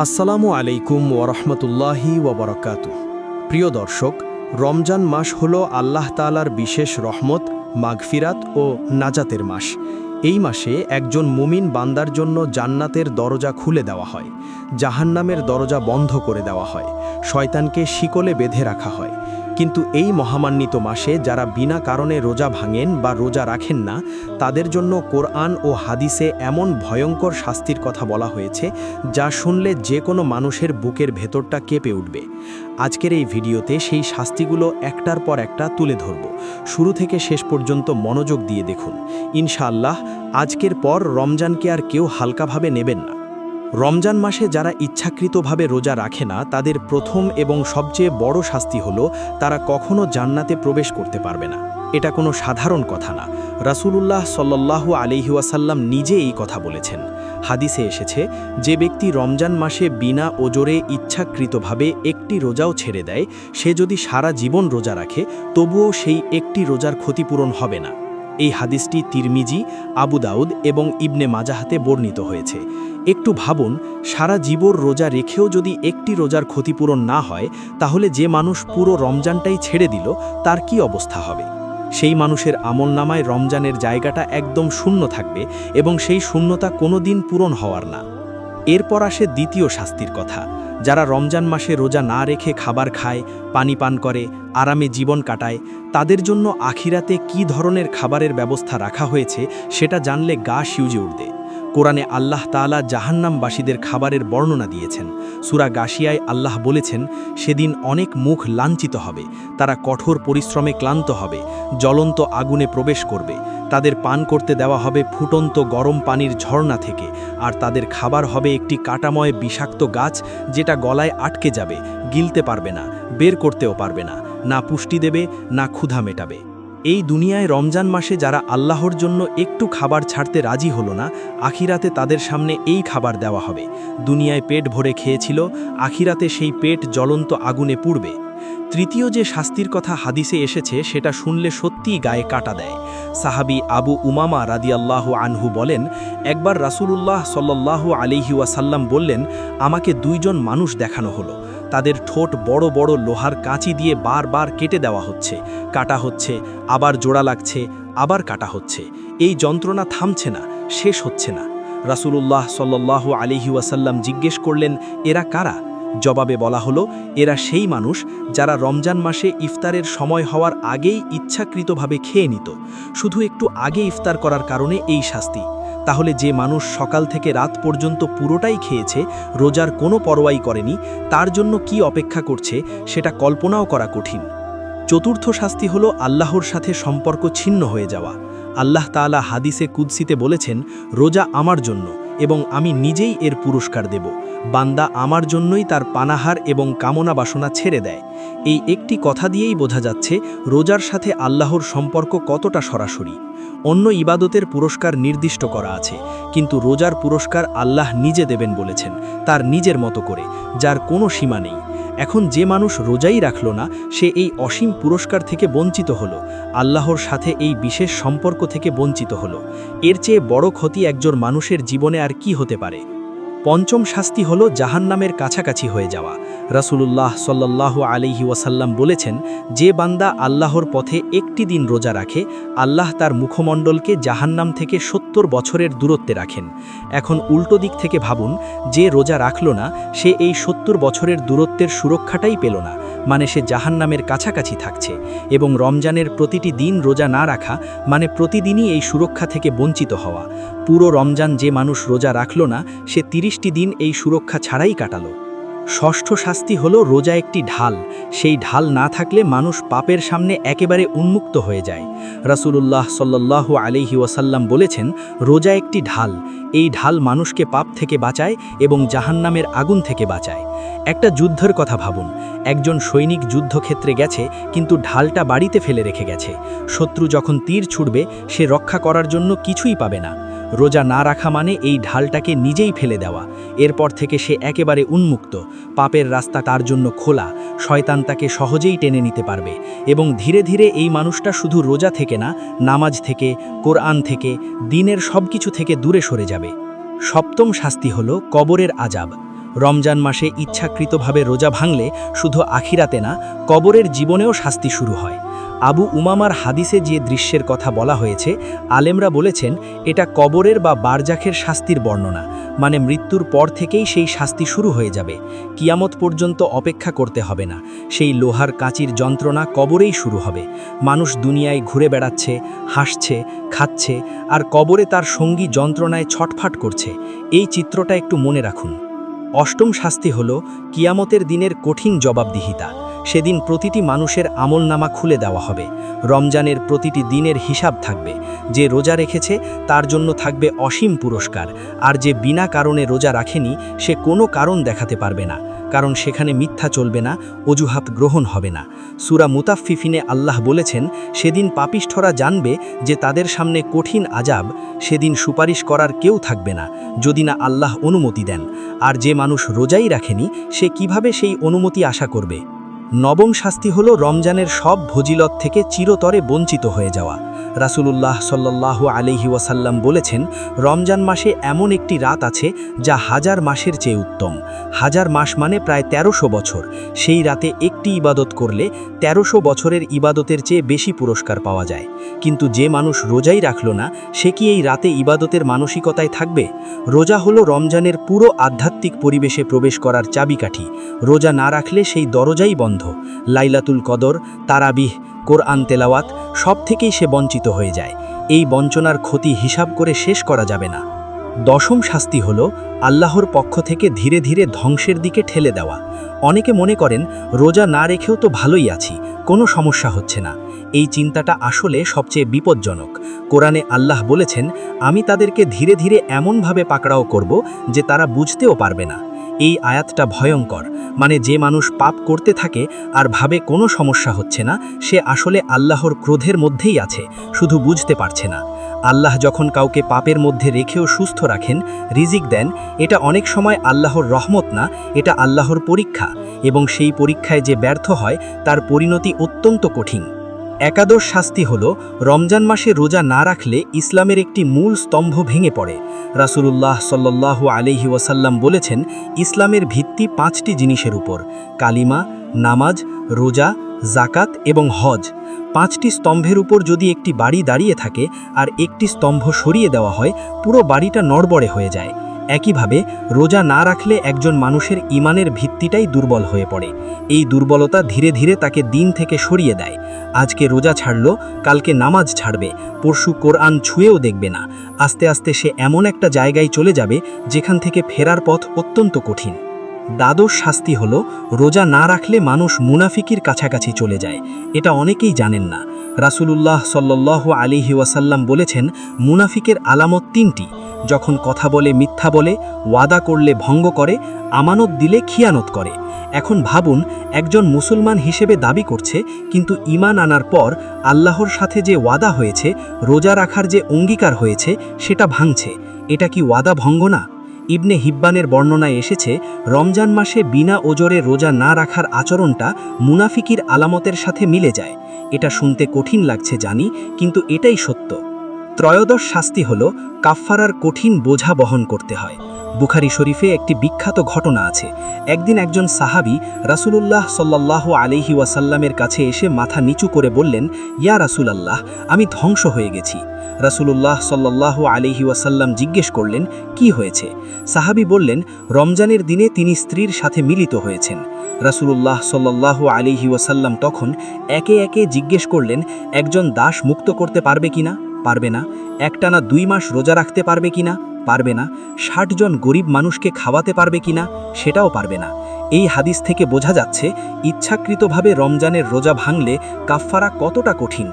আসসালামু আলাইকুম ওরহমতুল্লাহি ওবরাকাতুহু। প্রিয় দর্শক, রমজান মাস হল আল্লাহ তাআলার বিশেষ রহমত, মাগফিরাত ও নাজাতের মাস। এই মাসে একজন মুমিন বান্দার জন্য জান্নাতের দরজা খুলে দেওয়া হয়, জাহান্নামের দরজা বন্ধ করে দেওয়া হয়, শয়তানকে শিকলে বেঁধে রাখা হয়। কিন্তু এই মহামান্বিত মাসে যারা বিনা কারণে রোজা ভাঙেন বা রোজা রাখেন না, তাদের জন্য কোরআন ও হাদিসে এমন ভয়ঙ্কর শাস্তির কথা বলা হয়েছে যা শুনলে যে কোনো মানুষের বুকের ভেতরটা কেঁপে উঠবে। আজকের এই ভিডিওতে সেই শাস্তিগুলো একটার পর একটা তুলে ধরব। শুরু থেকে শেষ পর্যন্ত মনোযোগ দিয়ে দেখুন। ইনশাআল্লাহ আজকের পর রমজানকে আর কেউ হালকাভাবে নেবেন না। রমজান মাসে যারা ইচ্ছাকৃতভাবে রোজা রাখে না, তাদের প্রথম এবং সবচেয়ে বড় শাস্তি হলো তারা কখনো জান্নাতে প্রবেশ করতে পারবে না। এটা কোনো সাধারণ কথা না। রাসূলুল্লাহ সাল্লাল্লাহু আলাইহি ওয়াসাল্লাম নিজে এই কথা বলেছেন। হাদিসে এসেছে, যে ব্যক্তি রমজান মাসে বিনা ওজরে ইচ্ছাকৃতভাবে একটি রোজাও ছেড়ে দেয়, সে যদি সারা জীবন রোজা রাখে তবুও সেই একটি রোজার ক্ষতিপূরণ হবে না। এই হাদিসটি তিরমিজি, আবু দাউদ এবং ইবনে মাজাহাতে বর্ণিত হয়েছে। একটু ভাবুন, সারা জীবন রোজা রেখেও যদি একটি রোজার ক্ষতিপূরণ না হয়, তাহলে যে মানুষ পুরো রমজানটাই ছেড়ে দিল তার কি অবস্থা হবে? সেই মানুষের আমলনামায় রমজানের জায়গাটা একদম শূন্য থাকবে এবং সেই শূন্যতা কোনো দিন পূরণ হওয়ার না। এরপর আসে দ্বিতীয় শাস্তির কথা। যারা রমজান মাসে রোজা না রেখে খাবার খায়, পানি পান করে, আরামে জীবন কাটায়, তাদের জন্য আখিরাতে কি ধরনের খাবারের ব্যবস্থা রাখা হয়েছে সেটা জানলে গা শিউজে উঠবে। কোরআনে আল্লাহ তাআলা জাহান্নামবাসীদের খাবারের বর্ণনা দিয়েছেন। সূরা গাশিয়ায় আল্লাহ বলেছেন, সেদিন অনেক মুখ লাঞ্ছিত হবে, তারা কঠোর পরিশ্রমে ক্লান্ত হবে, জ্বলন্ত আগুনে প্রবেশ করবে। তাদের পান করতে দেওয়া হবে ফুটন্ত গরম পানির ঝর্ণা থেকে, আর তাদের খাবার হবে একটি কাঁটাময় বিষাক্ত গাছ, যেটা গলায় আটকে যাবে, গিলতে পারবে না, বের করতেও পারবে না, না পুষ্টি দেবে না ক্ষুধা মেটাবে। এই দুনিয়ায় রমজান মাসে যারা আল্লাহর জন্য একটু খাবার ছাড়তে রাজি হলো না, আখিরাতে তাদের সামনে এই খাবার দেওয়া হবে। দুনিয়ায় পেট ভরে খেয়েছিল, আখিরাতে সেই পেট জ্বলন্ত আগুনে পুড়বে। তৃতীয় যে শাস্তির কথা হাদিসে এসেছে সেটা শুনলে সত্যিই গায়ে কাটা দেয়। সাহাবী আবু উমামা রাদিয়াল্লাহু আনহু বলেন, একবার রাসূলুল্লাহ সাল্লাল্লাহু আলাইহি ওয়াসাল্লাম বললেন, আমাকে দুইজন মানুষ দেখানো হলো। তাদের ঠোঁট বড় বড় লোহার কাঁচি দিয়ে বারবার কেটে দেওয়া হচ্ছে, কাটা হচ্ছে, আবার জোড়া লাগছে, আবার কাটা হচ্ছে। এই যন্ত্রণা থামছে না, শেষ হচ্ছে না। রাসূলুল্লাহ সাল্লাল্লাহু আলাইহি ওয়াসাল্লাম জিজ্ঞেস করলেন, এরা কারা? জবাবে বলা হলো, এরা সেই মানুষ যারা রমজান মাসে ইফতারের সময় হওয়ার আগেই ইচ্ছাকৃতভাবে খেয়ে নিত। শুধু একটু আগে ইফতার করার কারণে এই শাস্তি। তাহলে যে মানুষ সকাল থেকে রাত পর্যন্ত পুরোটাই খেয়েছে, রোজার কোনো পরোয়াই করেনি, তার জন্য কি অপেক্ষা করছে সেটা কল্পনাও করা কঠিন। চতুর্থ শাস্তি হলো আল্লাহর সাথে সম্পর্ক ছিন্ন হয়ে যাওয়া। আল্লাহ তাআলা হাদিসে কুদসিতে বলেছেন, রোজা আমার জন্য এবং আমি নিজেই এর পুরস্কার দেব। বান্দা আমার জন্যই তার পানাহার এবং কামনা বাসনা ছেড়ে দেয়। এই একটি কথা দিয়েই বোঝা যাচ্ছে রোজার সাথে আল্লাহর সম্পর্ক কতটা সরাসরি। অন্য ইবাদতের পুরস্কার নির্দিষ্ট করা আছে, কিন্তু রোজার পুরস্কার আল্লাহ নিজে দেবেন বলেছেন, তার নিজের মতো করে, যার কোনো সীমা নেই। এখন যে মানুষ রোজাই রাখল না, সে এই অসীম পুরস্কার থেকে বঞ্চিত হলো, আল্লাহর সাথে এই বিশেষ সম্পর্ক থেকে বঞ্চিত হলো। এর চেয়ে বড় ক্ষতি একজন মানুষের জীবনে আর কি হতে পারে? পঞ্চম শাস্তি হলো জাহান্নামের কাছাকাছি হয়ে যাওয়া। রাসূলুল্লাহ সাল্লাল্লাহু আলাইহি ওয়াসাল্লাম বলেছেন, যে বান্দা আল্লাহর পথে একটি দিন রোজা রাখে, আল্লাহ তার মুখমণ্ডলকে জাহান্নাম থেকে ৭০ বছরের দূরত্বে রাখেন। এখন উল্টো দিক থেকে ভাবুন, যে রোজা রাখল না, সে এই ৭০ বছরের দূরত্বের সুরক্ষাটাই পেল না, মানে সে জাহান্নামের কাছাকাছি থাকছে। এবং রমজানের প্রতিটি দিন রোজা না রাখা মানে প্রতিদিনই এই সুরক্ষা থেকে বঞ্চিত হওয়া। পুরো রমজান যে মানুষ রোজা রাখল না, সে ৩০টি দিন এই সুরক্ষা ছাড়াই কাটালো। ষষ্ঠ শাস্তি হলো রোজা একটি ঢাল। সেই ঢাল না থাকলে মানুষ পাপের সামনে একেবারে উন্মুক্ত হয়ে যায়। রাসূলুল্লাহ সাল্লাল্লাহু আলাইহি ওয়াসাল্লাম বলেছেন, রোজা একটি ঢাল। এই ঢাল মানুষকে পাপ থেকে বাঁচায় এবং জাহান্নামের আগুন থেকে বাঁচায়। একটা যুদ্ধের কথা ভাবুন, একজন সৈনিক যুদ্ধক্ষেত্রে গেছে, কিন্তু ঢালটা বাড়িতে ফেলে রেখে গেছে। শত্রু যখন তীর ছুড়বে, সে রক্ষা করার জন্য কিছুই পাবে না। রোজা না রাখা মানে এই ঢালটাকে নিজেই ফেলে দেওয়া। এরপর থেকে সে একেবারে উন্মুক্ত, পাপের রাস্তা তার জন্য খোলা, শয়তান তাকে সহজেই টেনে নিতে পারবে। এবং ধীরে ধীরে এই মানুষটা শুধু রোজা থেকে না, নামাজ থেকে, কোরআন থেকে, দিনের সব কিছু থেকে দূরে সরে যাবে। সপ্তম শাস্তি হলো কবরের আযাব। রমজান মাসে ইচ্ছাকৃতভাবে রোজা ভাঙলে শুধু আখিরাতে না, কবরের জীবনেও শাস্তি শুরু হয়। আবু উমামার হাদিসে যে দৃশ্যের কথা বলা হয়েছে, আলেমরা বলেছেন এটা কবরের বা বারজাখের শাস্তির বর্ণনা, মানে মৃত্যুর পর থেকেই সেই শাস্তি শুরু হয়ে যাবে। কিয়ামত পর্যন্ত অপেক্ষা করতে হবে না, সেই লোহার কাঁচির যন্ত্রণা কবরেই শুরু হবে। মানুষ দুনিয়ায় ঘুরে বেড়াচ্ছে, হাসছে, খাচ্ছে, আর কবরে তার সঙ্গী যন্ত্রণায় ছটফাট করছে। এই চিত্রটা একটু মনে রাখুন। অষ্টম শাস্তি হল কিয়ামতের দিনের কঠিন জবাবদিহিতা। সেদিন প্রতিটি মানুষের আমলনামা খুলে দেওয়া হবে। রমজানের প্রতিটি দিনের হিসাব থাকবে। যে রোজা রেখেছে তার জন্য থাকবে অসীম পুরস্কার, আর যে বিনা কারণে রোজা রাখেনি সে কোনো কারণ দেখাতে পারবে না, কারণ সেখানে মিথ্যা চলবে না, অজুহাত গ্রহণ হবে না। সূরা মুতাফফিফিনে আল্লাহ বলেছেন, সেদিন পাপিষ্ঠরা জানবে যে তাদের সামনে কঠিন আযাব, সেদিন সুপারিশ করার কেউ থাকবে না যদি না আল্লাহ অনুমতি দেন। আর যে মানুষ রোজাই রাখেনি সে কিভাবে সেই অনুমতি আশা করবে? নবম শাস্তি হল রমজানের সব ফজিলত থেকে চিরতরে বঞ্চিত হয়ে যাওয়া। রাসূলুল্লাহ সাল্লাল্লাহু আলাইহি ওয়াসাল্লাম বলেছেন, রমজান মাসে এমন একটি রাত আছে যা 1000 মাসের চেয়ে উত্তম। 1000 মাস মানে প্রায় 1300 বছর। সেই রাতে একটি ইবাদত করলে 1300 বছরের ইবাদতের চেয়ে বেশি পুরস্কার পাওয়া যায়। কিন্তু যে মানুষ রোজাই রাখল না, সে কি এই রাতে ইবাদতের মানসিকতায় থাকবে? রোজা হলো রমজানের পুরো আধ্যাত্মিক পরিবেশে প্রবেশ করার চাবিকাঠি। রোজা না রাখলে সেই দরজাই বন্ধ। লাইলাতুল কদর, তারাবিহ, কোরআন তেলাওয়াত সব থেকেই সে বঞ্চিত হয়ে যায়। এই বঞ্চনার ক্ষতি হিসাব করে শেষ করা যাবে না। দশম শাস্তি হল আল্লাহর পক্ষ থেকে ধীরে ধীরে ধ্বংসের দিকে ঠেলে দেওয়া। অনেকে মনে করেন রোজা না রেখেও তো ভালোই আছি, কোনো সমস্যা হচ্ছে না। এই চিন্তাটা আসলে সবচেয়ে বিপজ্জনক। কোরআনে আল্লাহ বলেছেন, আমি তাদেরকে ধীরে ধীরে এমনভাবে পাকড়াও করব যে তারা বুঝতেও পারবে না। এই আয়াতটা ভয়ঙ্কর। মানে যে মানুষ পাপ করতে থাকে আর ভাবে কোনো সমস্যা হচ্ছে না, সে আসলে আল্লাহর ক্রোধের মধ্যেই আছে, শুধু বুঝতে পারছে না। আল্লাহ যখন কাউকে পাপের মধ্যে রেখেও সুস্থ রাখেন, রিজিক দেন, এটা অনেক সময় আল্লাহর রহমত না, এটা আল্লাহর পরীক্ষা। এবং সেই পরীক্ষায় যে ব্যর্থ হয় তার পরিণতি অত্যন্ত কঠিন। একাদশ শাস্তি হল রমজান মাসে রোজা না রাখলে ইসলামের একটি মূল স্তম্ভ ভেঙে পড়ে। রাসূলুল্লাহ সাল্লাল্লাহু আলাইহি ওয়াসাল্লাম বলেছেন, ইসলামের ভিত্তি 5টি জিনিসের উপর: কালিমা, নামাজ, রোজা, জাকাত এবং হজ। 5টি স্তম্ভের উপর যদি একটি বাড়ি দাঁড়িয়ে থাকে আর একটি স্তম্ভ সরিয়ে দেওয়া হয়, পুরো বাড়িটা নড়বড়ে হয়ে যায়। একইভাবে রোজা না রাখলে একজন মানুষের ঈমানের ভিত্তিটাই দুর্বল হয়ে পড়ে। এই দুর্বলতা ধীরে ধীরে তাকে দিন থেকে সরিয়ে দেয়। আজকে রোজা ছাড়ল, কালকে নামাজ ছাড়বে, পরশু কোরআন ছুঁয়েও দেখবে না। আস্তে আস্তে সে এমন একটা জায়গায় চলে যাবে যেখান থেকে ফেরার পথ অত্যন্ত কঠিন। দ্বাদশ শাস্তি হল রোজা না রাখলে মানুষ মুনাফিকির কাছাকাছি চলে যায়। এটা অনেকেই জানেন না। রাসূলুল্লাহ সাল্লাল্লাহু আলাইহি ওয়াসাল্লাম বলেছেন, মুনাফিকের আলামত 3টি: যখন কথা বলে মিথ্যা বলে, ওয়াদা করলে ভঙ্গ করে, আমানত দিলে খিয়ানত করে। এখন ভাবুন, একজন মুসলমান হিসেবে দাবি করছে, কিন্তু ঈমান আনার পর আল্লাহর সাথে যে ওয়াদা হয়েছে, রোজা রাখার যে অঙ্গীকার হয়েছে, সেটা ভাঙছে। এটা কি ওয়াদা ভঙ্গ না? ইবনে হিব্বানের বর্ণনায় এসেছে, রমজান মাসে বিনা ওজরে রোজা না রাখার আচরণটা মুনাফিকির আলামতের সাথে মিলে যায়। এটা শুনতে কঠিন লাগছে জানি, কিন্তু এটাই সত্য। ত্রয়োদশ শাস্তি হল কাফফারার কঠিন বোঝা বহন করতে হয়। বুখারী শরীফে একটি বিখ্যাত ঘটনা আছে। একদিন একজন সাহাবী রাসূলুল্লাহ সাল্লাল্লাহু আলাইহি ওয়াসাল্লামের কাছে এসে মাথা নিচু করে বললেন, ইয়া রাসূলুল্লাহ, আমি ধ্বংস হয়ে গেছি। রাসূলুল্লাহ সাল্লাল্লাহু আলাইহি ওয়াসাল্লাম জিজ্ঞেস করলেন, কি হয়েছে? সাহাবী বললেন, রমজানের দিনে তিনি স্ত্রীর সাথে মিলিত হয়েছেন। রাসূলুল্লাহ সাল্লাল্লাহু আলাইহি ওয়াসাল্লাম তখন একে একে জিজ্ঞেস করলেন, একজন দাস মুক্ত করতে পারবে কিনা? পারবে না। একটানা 2 মাস রোজা রাখতে পারবে কিনা? পারবে না। 60 জন গরিব মানুষকে খাওয়াতে পারবে কিনা? সেটাও পারবে না। এই হাদিস থেকে বোঝা যাচ্ছে ইচ্ছাকৃতভাবে রমজানের রোজা ভাঙলে কাফফারা কতটা কঠিন।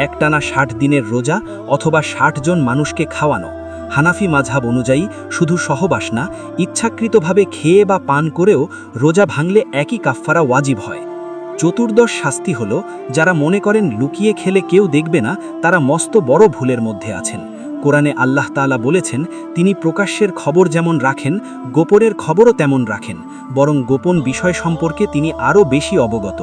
একটানা 60 দিনের রোজা অথবা 60 জন মানুষকে খাওয়ানো। হানাফি মাযহাব অনুযায়ী শুধু সহবাস না, ইচ্ছাকৃতভাবে খেয়ে বা পান করেও রোজা ভাঙলে একই কাফফারা ওয়াজিব হয়। চতুর্দশ শাস্তি হল যারা মনে করেন লুকিয়ে খেলে কেউ দেখবে না, তারা মস্ত বড় ভুলের মধ্যে আছেন। কোরআনে আল্লাহ তাআলা বলেছেন, তিনি প্রকাশ্যের খবর যেমন রাখেন, গোপনের খবরও তেমন রাখেন, বরং গোপন বিষয় সম্পর্কে তিনি আরও বেশি অবগত।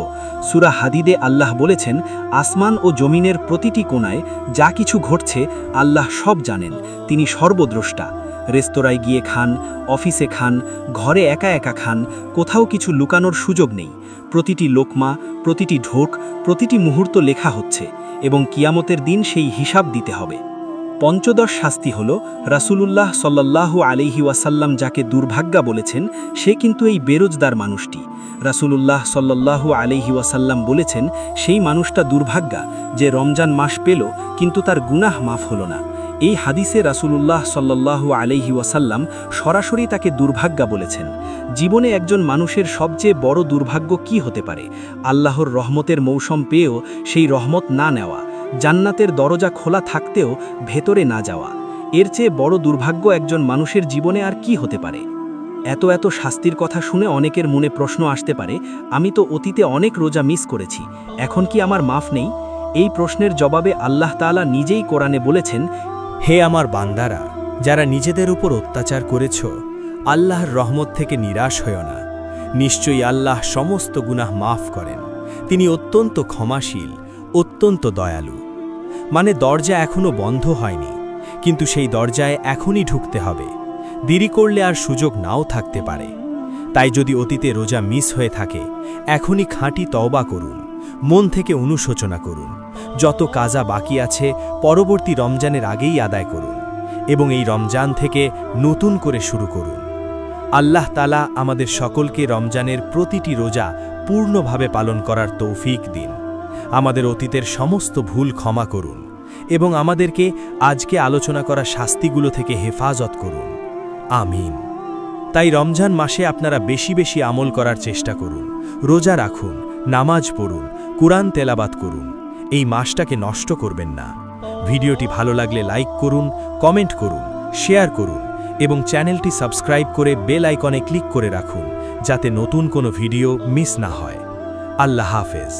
সূরা হাদিদে আল্লাহ বলেছেন, আসমান ও জমিনের প্রতিটি কোণায় যা কিছু ঘটছে আল্লাহ সব জানেন, তিনি সর্বদ্রষ্টা। রেস্তোরাঁয় গিয়ে খান, অফিসে খান, ঘরে একা একা খান, কোথাও কিছু লুকানোর সুযোগ নেই। প্রতিটি লোকমা, প্রতিটি ঢোক, প্রতিটি মুহূর্ত লেখা হচ্ছে এবং কিয়ামতের দিন সেই হিসাব দিতে হবে। পঞ্চদশ শাস্তি হল রাসূলুল্লাহ সাল্লাল্লাহু আলাইহি ওয়াসাল্লাম যাকে দুর্ভাগ্যা বলেছেন, সে কিন্তু এই বেরোজদার মানুষটি। রাসূলুল্লাহ সাল্লাল্লাহু আলাইহি ওয়াসাল্লাম বলেছেন, সেই মানুষটা দুর্ভাগ্যা যে রমজান মাস পেল কিন্তু তার গুনাহ মাফ হলো না। এই হাদিসে রাসূলুল্লাহ সাল্লাল্লাহু আলাইহি ওয়াসাল্লাম সরাসরি তাকে দুর্ভাগ্যা বলেছেন। জীবনে একজন মানুষের সবচেয়ে বড় দুর্ভাগ্য কি হতে পারে? আল্লাহর রহমতের মৌসুম পেয়েও সেই রহমত না নেওয়া, জান্নাতের দরজা খোলা থাকতেও ভেতরে না যাওয়া। এর চেয়ে বড় দুর্ভাগ্য একজন মানুষের জীবনে আর কি হতে পারে? এত শাস্তির কথা শুনে অনেকের মনে প্রশ্ন আসতে পারে, আমি তো অতীতে অনেক রোজা মিস করেছি, এখন কি আমার মাফ নেই? এই প্রশ্নের জবাবে আল্লাহ তাআলা নিজেই কোরআনে বলেছেন, হে আমার বান্দারা, যারা নিজেদের উপর অত্যাচার করেছ, আল্লাহর রহমত থেকে নিরাশ হও না। নিশ্চয়ই আল্লাহ সমস্ত গুনাহ মাফ করেন। তিনি অত্যন্ত ক্ষমাশীল, অত্যন্ত দয়ালু। মানে দরজা এখনো বন্ধ হয়নি, কিন্তু সেই দরজায় এখনই ঢুকতে হবে। দেরি করলে আর সুযোগ নাও থাকতে পারে। তাই যদি অতীতে রোজা মিস হয়ে থাকে, এখনই খাঁটি তওবা করুন, মন থেকে অনুশোচনা করুন। যত কাজা বাকি আছে পরবর্তী রমজানের আগেই আদায় করুন এবং এই রমজান থেকে নতুন করে শুরু করুন। আল্লাহ তাআলা আমাদের সকলকে রমজানের প্রতিটি রোজা পূর্ণভাবে পালন করার তৌফিক দিন। আমাদের অতীতের সমস্ত ভুল ক্ষমা করুন এবং আমাদেরকে আজকে আলোচনা করা শাস্তিগুলো থেকে হেফাজত করুন। আমিন। তাই রমজান মাসে আপনারা বেশি বেশি আমল করার চেষ্টা করুন, রোজা রাখুন, নামাজ পড়ুন, কুরআন তেলাওয়াত করুন। এই মাসটাকে নষ্ট করবেন না। ভিডিওটি ভালো লাগলে লাইক করুন, কমেন্ট করুন, শেয়ার করুন এবং চ্যানেলটি সাবস্ক্রাইব করে বেল আইকনে ক্লিক করে রাখুন, যাতে নতুন কোনো ভিডিও মিস না হয়। আল্লাহ হাফেজ।